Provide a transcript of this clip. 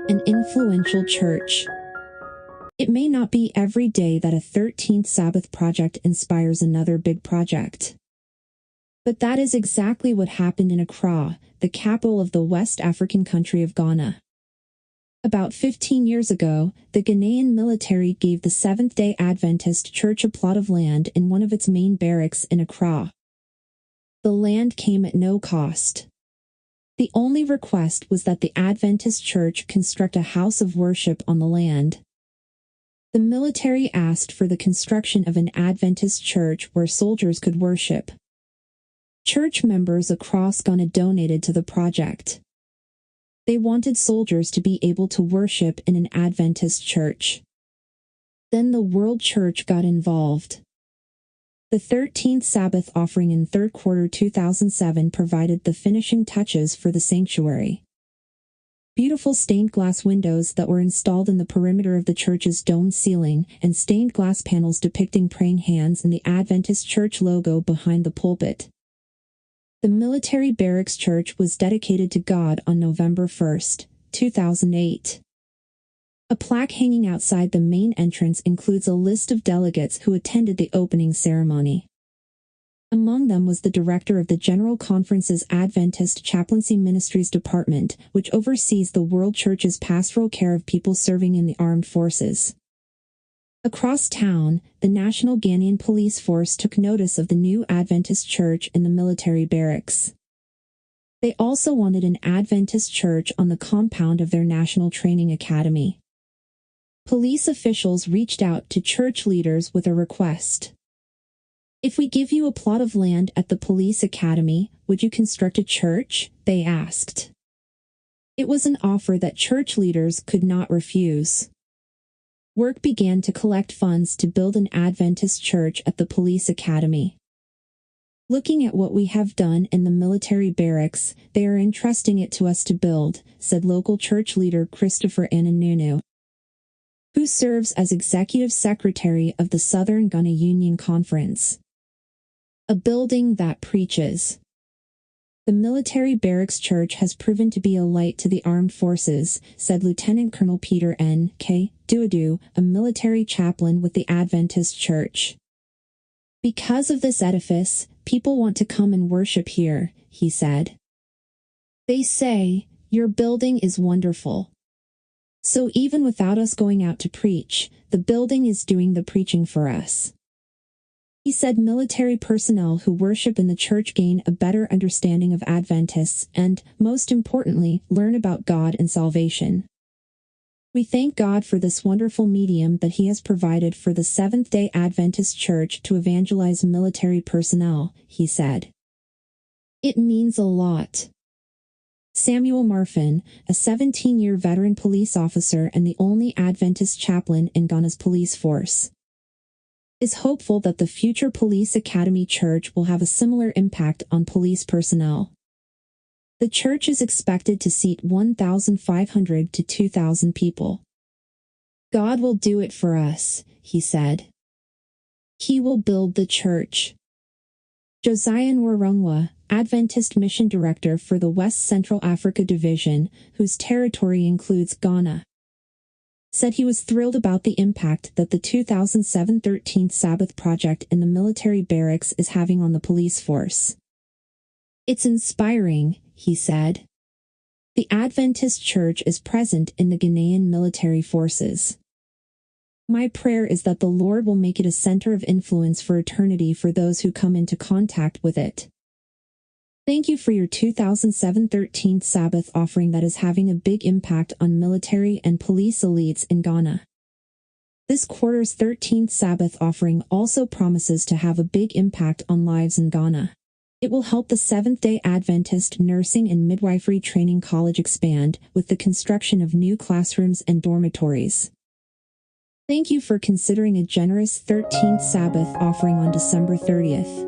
an influential church. It may not be every day that a 13th Sabbath project inspires another big project. But that is exactly what happened in Accra, the capital of the West African country of Ghana. About 15 years ago, the Ghanaian military gave the Seventhday Adventist Church a plot of land in one of its main barracks in Accra. The land came at no cost. The only request was that the Adventist Church construct a house of worship on the land. The military asked for the construction of an Adventist church where soldiers could worship. Church members across Ghana donated to the project. They wanted soldiers to be able to worship in an Adventist church. Then the World Church got involved. The 13th Sabbath offering in third quarter 2007 provided the finishing touches for the sanctuary. Beautiful stained glass windows that were installed in the perimeter of the church's domed ceiling, and stained glass panels depicting praying hands and the Adventist Church logo behind the pulpit. The military barracks church was dedicated to God on November 1, 2008. A plaque hanging outside the main entrance includes a list of delegates who attended the opening ceremony. Among them was the director of the General Conference's Adventist Chaplaincy Ministries Department, which oversees the World Church's pastoral care of people serving in the armed forces. Across town, the National Ghanaian Police Force took notice of the new Adventist church in the military barracks. They also wanted an Adventist church on the compound of their National Training Academy. Police officials reached out to church leaders with a request. "If we give you a plot of land at the police academy, would you construct a church?" they asked. It was an offer that church leaders could not refuse. Work began to collect funds to build an Adventist church at the police academy. "Looking at what we have done in the military barracks, they are entrusting it to us to build," said local church leader Christopher Ananunu, who serves as executive secretary of the Southern Ghana Union Conference. "A building that preaches." The military barracks church has proven to be a light to the armed forces, said Lieutenant Colonel Peter N. K. Duadu, a military chaplain with the Adventist Church. "Because of this edifice, people want to come and worship here," he said. "They say, 'Your building is wonderful.' So even without us going out to preach, the building is doing the preaching for us." He said military personnel who worship in the church gain a better understanding of Adventists and, most importantly, learn about God and salvation. "We thank God for this wonderful medium that He has provided for the Seventh-day Adventist Church to evangelize military personnel," he said. "It means a lot." Samuel Marfin, a 17-year veteran police officer and the only Adventist chaplain in Ghana's police force, is hopeful that the future police academy church will have a similar impact on police personnel. The church is expected to seat 1,500 to 2,000 people. "God will do it for us," he said. "He will build the church." Josiah Nwarungwa, Adventist Mission Director for the West Central Africa Division, whose territory includes Ghana, said he was thrilled about the impact that the 2007 13th Sabbath project in the military barracks is having on the police force. "It's inspiring," he said. "The Adventist Church is present in the Ghanaian military forces. My prayer is that the Lord will make it a center of influence for eternity for those who come into contact with it. Thank you for your 2007 13th Sabbath offering that is having a big impact on military and police elites in Ghana. This quarter's 13th Sabbath offering also promises to have a big impact on lives in Ghana. It will help the Seventh-day Adventist Nursing and Midwifery Training College expand with the construction of new classrooms and dormitories. Thank you for considering a generous 13th Sabbath offering on December 30th.